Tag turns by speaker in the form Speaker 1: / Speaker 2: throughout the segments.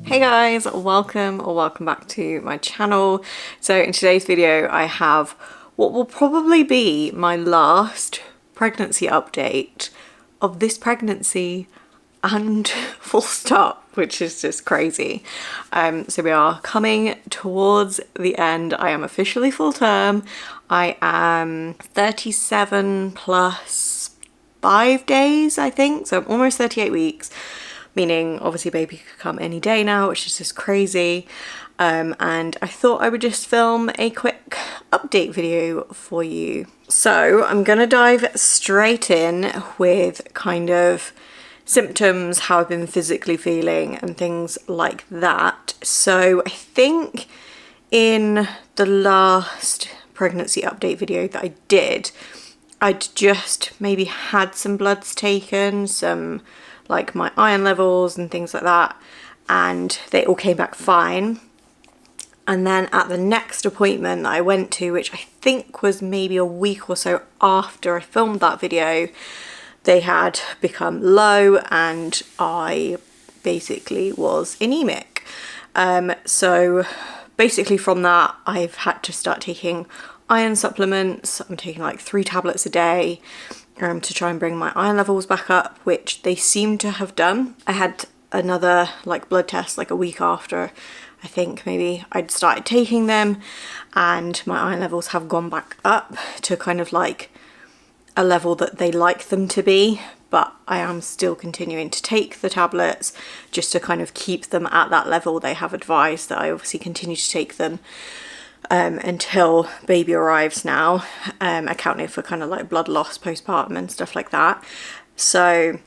Speaker 1: Hey guys, welcome back to my channel. So in today's video I have what will probably be my last pregnancy update of this pregnancy and full stop, which is just crazy. So we are coming towards the end. I am officially full term. I am 37 plus 5 days, I think, so I'm almost 38 weeks. Meaning obviously baby could come any day now, which is just crazy. And I thought I would just film a quick update video for you. So I'm gonna dive straight in with kind of symptoms, how I've been physically feeling and things like that. So I think in the last pregnancy update video that I did, I'd just maybe had some bloods taken, some like my iron levels and things like that, and they all came back fine. And then at the next appointment that I went to, which I think was maybe a week or so after I filmed that video, they had become low and I basically was anemic. So basically from that I've had to start taking iron supplements. I'm taking like 3 tablets a day to try and bring my iron levels back up, which they seem to have done. I had another like blood test like a week after I think maybe I'd started taking them, and my iron levels have gone back up to kind of like a level that they like them to be, but I am still continuing to take the tablets just to kind of keep them at that level. They have advised that I obviously continue to take them until baby arrives now, accounting for kind of like blood loss postpartum and stuff like that. So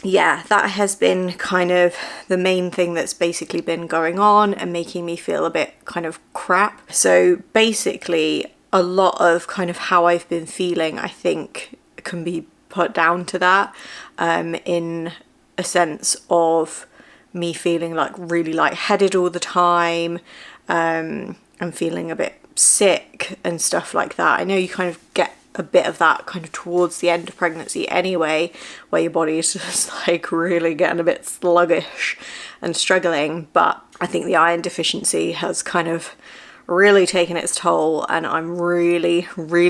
Speaker 1: yeah, that has been kind of the main thing that's basically been going on and making me feel a bit kind of crap. So basically a lot of kind of how I've been feeling, I think, can be put down to that, in a sense of me feeling like really lightheaded all the time. I'm feeling a bit sick and stuff like that. I know you kind of get a bit of that kind of towards the end of pregnancy anyway, where your body is just like really getting a bit sluggish and struggling, but I think the iron deficiency has kind of really taken its toll and I'm really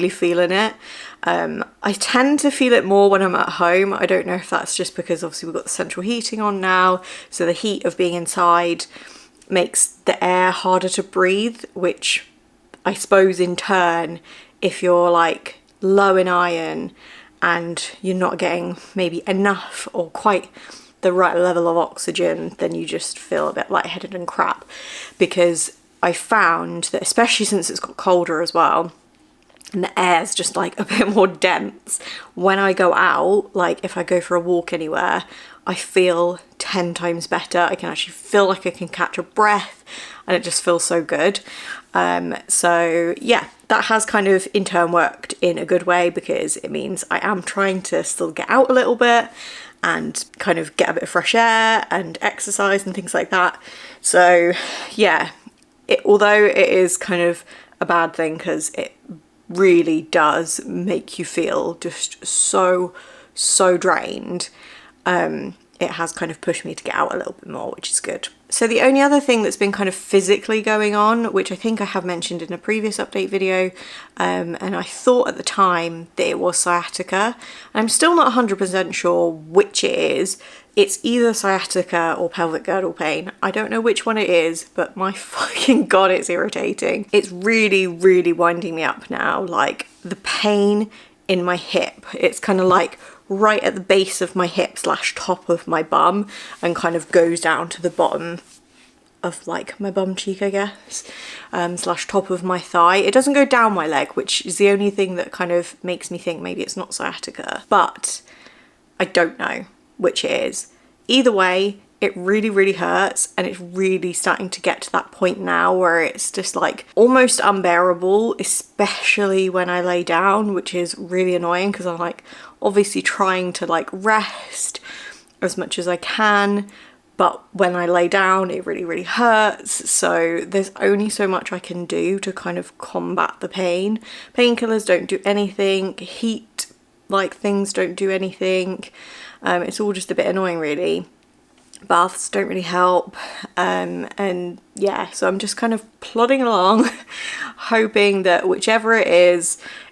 Speaker 1: feeling it. I tend to feel it more when I'm at home. I don't know if that's just because obviously we've got the central heating on now, so the heat of being inside makes the air harder to breathe, which I suppose in turn, if you're like low in iron and you're not getting maybe enough or quite the right level of oxygen, then you just feel a bit lightheaded and crap. Because I found that especially since it's got colder as well and the air's just like a bit more dense, when I go out, like if I go for a walk anywhere, I feel 10 times better. I can actually feel like I can catch a breath and it just feels so good. So yeah, that has kind of in turn worked in a good way, because it means I am trying to still get out a little bit and kind of get a bit of fresh air and exercise and things like that. So yeah, although it is kind of a bad thing because it really does make you feel just so drained, it has kind of pushed me to get out a little bit more, which is good. So the only other thing that's been kind of physically going on, which I think I have mentioned in a previous update video, and I thought at the time that it was sciatica. I'm still not 100% sure which it is. It's either sciatica or pelvic girdle pain. I don't know which one it is, but my fucking god, it's irritating. It's really winding me up now. Like the pain in my hip, it's kind of like right at the base of my hip / top of my bum and kind of goes down to the bottom of like my bum cheek, I guess, / top of my thigh. It doesn't go down my leg, which is the only thing that kind of makes me think maybe it's not sciatica, but I don't know which it is. Either way, it really hurts, and it's really starting to get to that point now where it's just like almost unbearable, especially when I lay down, which is really annoying because I'm like obviously trying to like rest as much as I can, but when I lay down it really hurts. So there's only so much I can do to kind of combat the pain. Painkillers don't do anything, heat like things don't do anything. It's all just a bit annoying really. Baths don't really help, and yeah, so I'm just kind of plodding along hoping that whichever it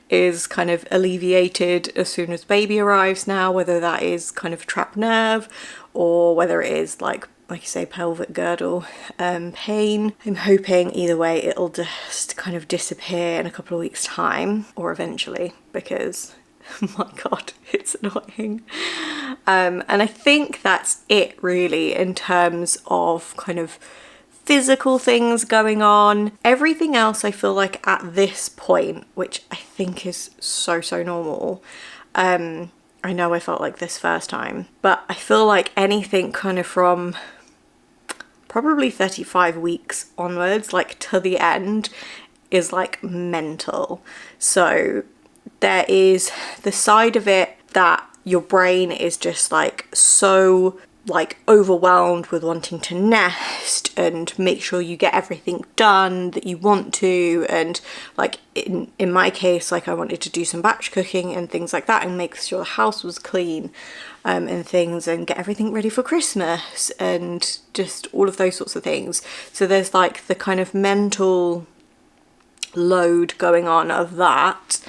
Speaker 1: is kind of alleviated as soon as baby arrives now, whether that is kind of trapped nerve or whether it is like you say, pelvic girdle pain. I'm hoping either way it'll just kind of disappear in a couple of weeks time, or eventually, because my god, it's annoying. And I think that's it really in terms of kind of physical things going on. Everything else I feel like at this point, which I think is so normal, I know I felt like this first time, but I feel like anything kind of from probably 35 weeks onwards, like to the end, is like mental. So there is the side of it that your brain is just like so like overwhelmed with wanting to nest and make sure you get everything done that you want to, and like in my case, like I wanted to do some batch cooking and things like that and make sure the house was clean and things, and get everything ready for Christmas and just all of those sorts of things. So there's like the kind of mental load going on of that.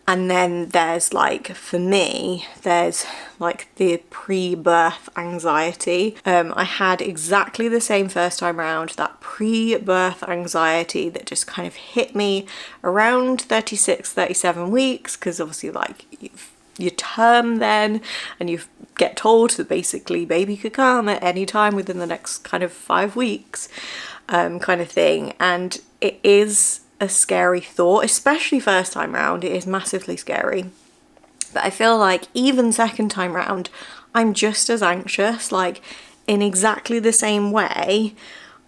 Speaker 1: And then there's like, for me, there's like the pre-birth anxiety. I had exactly the same first time round, that pre-birth anxiety that just kind of hit me around 36, 37 weeks, because obviously like your term then, and you get told that basically baby could come at any time within the next kind of 5 weeks, kind of thing. And it is a scary thought, especially first time round. It is massively scary, but I feel like even second time round I'm just as anxious, like in exactly the same way.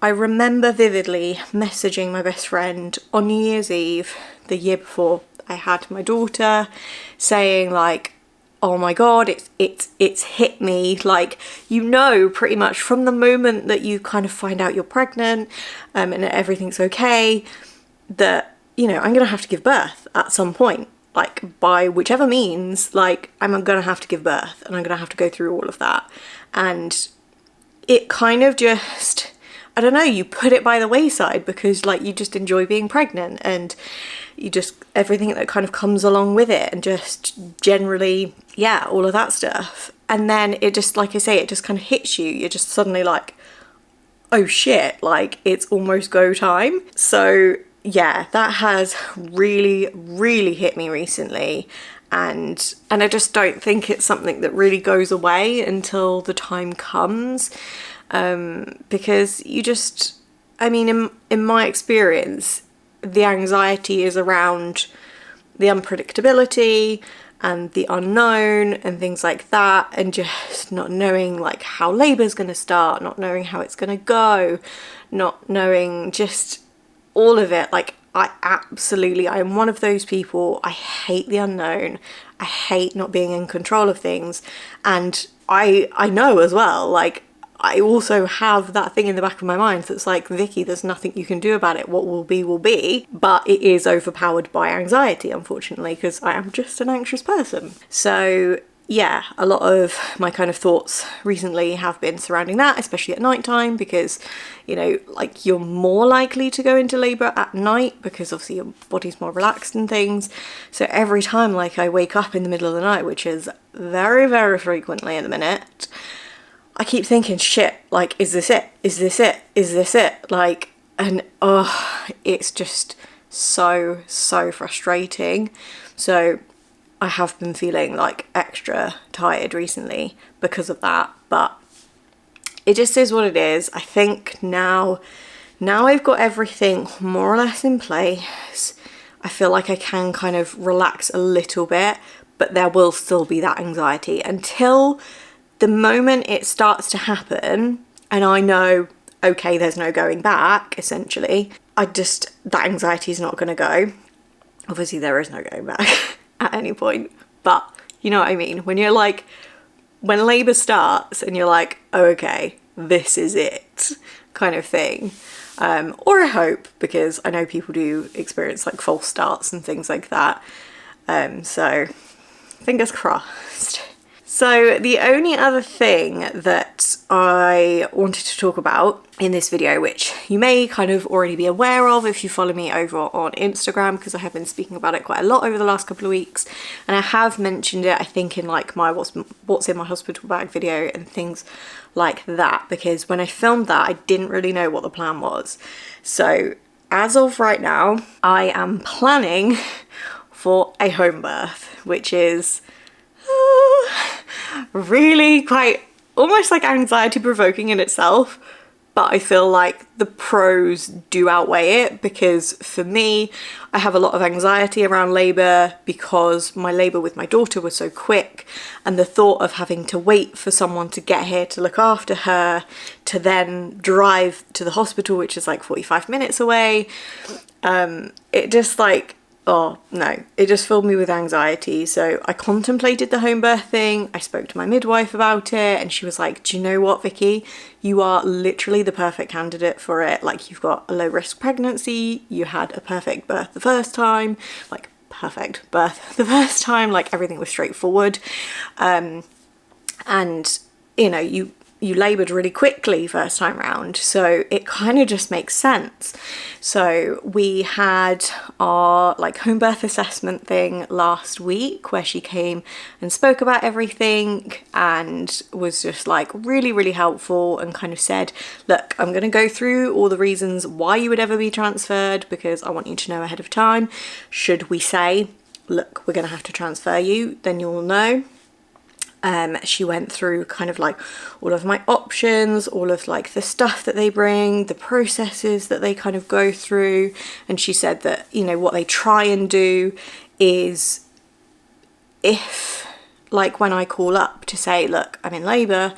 Speaker 1: I remember vividly messaging my best friend on New Year's Eve the year before I had my daughter, saying like, oh my god, it's hit me, like, you know, pretty much from the moment that you kind of find out you're pregnant and everything's okay, that, you know, I'm gonna have to give birth at some point, like by whichever means, like I'm gonna have to give birth and I'm gonna have to go through all of that. And it kind of just, I don't know, you put it by the wayside because like you just enjoy being pregnant and you just, everything that kind of comes along with it, and just generally, yeah, all of that stuff. And then it just, like I say, it just kind of hits you. You're just suddenly like, oh shit, like it's almost go time. So yeah, that has really hit me recently, and I just don't think it's something that really goes away until the time comes, because you just, I mean, in my experience, the anxiety is around the unpredictability and the unknown and things like that, and just not knowing like how labour's going to start, not knowing how it's going to go, not knowing just all of it. Like I am one of those people, I hate the unknown, I hate not being in control of things, and I know as well, like I also have that thing in the back of my mind that's like, Vicky, there's nothing you can do about it, what will be, but it is overpowered by anxiety, unfortunately, because I am just an anxious person. So yeah, a lot of my kind of thoughts recently have been surrounding that, especially at night time, because, you know, like you're more likely to go into labour at night because obviously your body's more relaxed and things. So every time like I wake up in the middle of the night, which is very frequently at the minute, I keep thinking, shit, like, is this it? Is this it? Is this it? Like, and oh, it's just so frustrating. So I have been feeling like extra tired recently because of that, but it just is what it is. I think now I've got everything more or less in place, I feel like I can kind of relax a little bit, but there will still be that anxiety until the moment it starts to happen and I know, okay, there's no going back, essentially. That anxiety is not going to go. Obviously there is no going back at any point, but you know what I mean, when you're like, when labour starts and you're like, oh, okay, this is it, kind of thing. Or I hope, because I know people do experience like false starts and things like that, so fingers crossed. So the only other thing that I wanted to talk about in this video, which you may kind of already be aware of if you follow me over on Instagram, because I have been speaking about it quite a lot over the last couple of weeks, and I have mentioned it, I think, in like my what's in my hospital bag video and things like that, because when I filmed that I didn't really know what the plan was. So as of right now, I am planning for a home birth, which is really quite almost like anxiety provoking in itself, but I feel like the pros do outweigh it, because for me, I have a lot of anxiety around labour because my labour with my daughter was so quick, and the thought of having to wait for someone to get here to look after her, to then drive to the hospital, which is like 45 minutes away, it just like, oh no, it just filled me with anxiety. So I contemplated the home birth thing. I spoke to my midwife about it, and she was like, do you know what, Vicky? You are literally the perfect candidate for it. Like, you've got a low risk pregnancy, you had a perfect birth the first time, like perfect birth the first time, like everything was straightforward. And you know, you laboured really quickly first time round, so it kind of just makes sense. So we had our like home birth assessment thing last week, where she came and spoke about everything and was just like really helpful, and kind of said, look, I'm going to go through all the reasons why you would ever be transferred, because I want you to know ahead of time. Should we say, look, we're going to have to transfer you, then you'll know. She went through kind of like all of my options, all of like the stuff that they bring, the processes that they kind of go through. And she said that, you know, what they try and do is, if like when I call up to say, look, I'm in labour,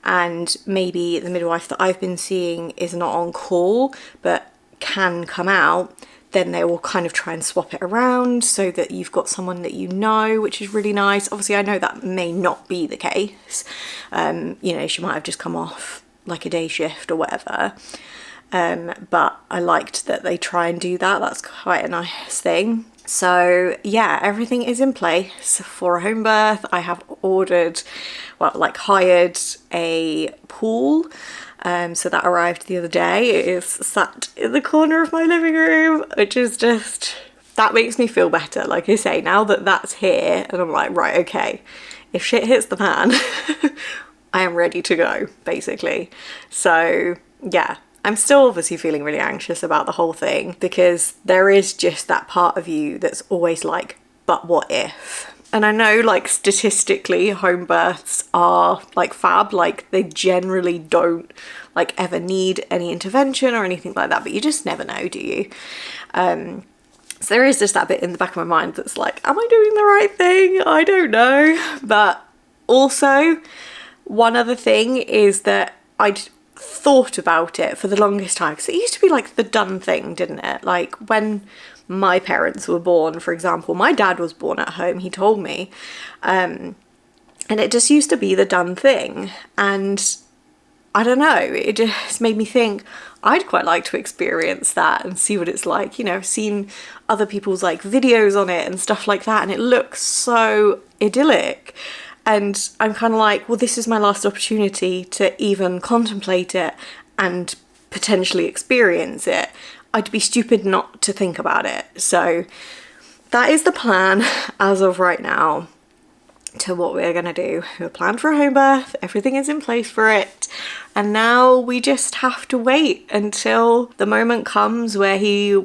Speaker 1: and maybe the midwife that I've been seeing is not on call but can come out, then they will kind of try and swap it around so that you've got someone that you know, which is really nice. Obviously, I know that may not be the case. You know, she might have just come off like a day shift or whatever. But I liked that they try and do that. That's quite a nice thing. So yeah, everything is in place for a home birth. I have ordered, well, like hired a pool. So that arrived the other day. It is sat in the corner of my living room, which is just, that makes me feel better. Like I say, now that that's here, and I'm like, right, okay, if shit hits the fan, I am ready to go, basically. So yeah, I'm still obviously feeling really anxious about the whole thing, because there is just that part of you that's always like, but what if? And I know, like, statistically home births are like fab, like they generally don't like ever need any intervention or anything like that, but you just never know, do you? So there is just that bit in the back of my mind that's like, am I doing the right thing? I don't know. But also, one other thing is that I'd thought about it for the longest time, because it used to be like the done thing, didn't it? Like when my parents were born, for example, my dad was born at home, he told me, and it just used to be the done thing. And I don't know, it just made me think I'd quite like to experience that and see what it's like. You know, I've seen other people's like videos on it and stuff like that, and it looks so idyllic. And I'm kind of like, well, this is my last opportunity to even contemplate it and potentially experience it. I'd be stupid not to think about it. So that is the plan as of right now to what we're gonna do. We're planned for a home birth, everything is in place for it, and now we just have to wait until the moment comes where he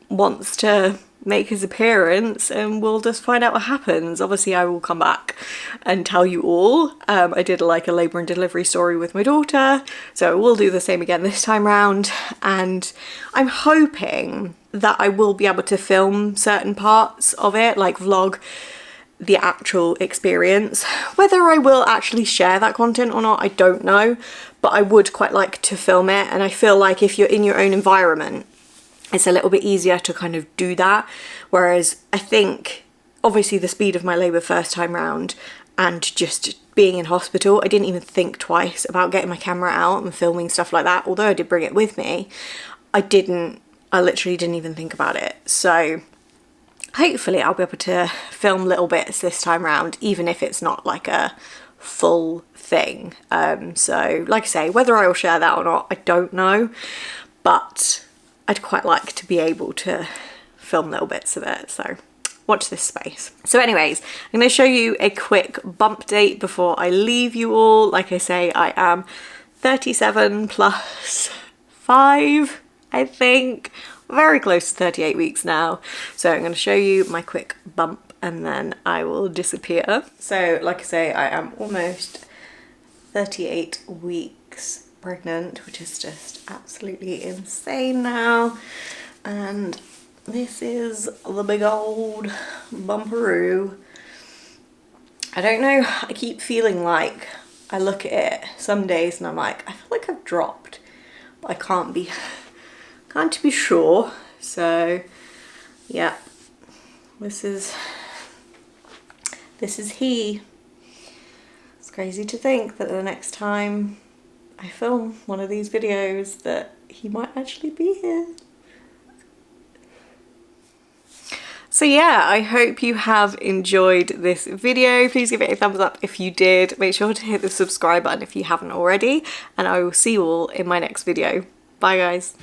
Speaker 1: wants to make his appearance, and we'll just find out what happens. Obviously I will come back and tell you all. I did like a labour and delivery story with my daughter, so we'll do the same again this time round, and I'm hoping that I will be able to film certain parts of it, like vlog the actual experience. Whether I will actually share that content or not, I don't know, but I would quite like to film it. And I feel like if you're in your own environment, it's a little bit easier to kind of do that. Whereas I think obviously the speed of my labour first time round and just being in hospital, I didn't even think twice about getting my camera out and filming stuff like that. Although I did bring it with me, I literally didn't even think about it. So hopefully I'll be able to film little bits this time round, even if it's not like a full thing. So like I say, whether I will share that or not, I don't know, but I'd quite like to be able to film little bits of it, so watch this space. So anyways, I'm going to show you a quick bump date before I leave you all. Like I say, I am 37 plus 5, I think. Very close to 38 weeks now. So I'm going to show you my quick bump and then I will disappear. So like I say, I am almost 38 weeks pregnant, which is just absolutely insane now. And this is the big old bumperoo. I don't know, I keep feeling like I look at it some days and I'm like, I feel like I've dropped, but I can't be sure. So yeah, this is he. It's crazy to think that the next time I film one of these videos that he might actually be here. So yeah, I hope you have enjoyed this video. Please give it a thumbs up if you did. Make sure to hit the subscribe button if you haven't already, and I will see you all in my next video. Bye guys.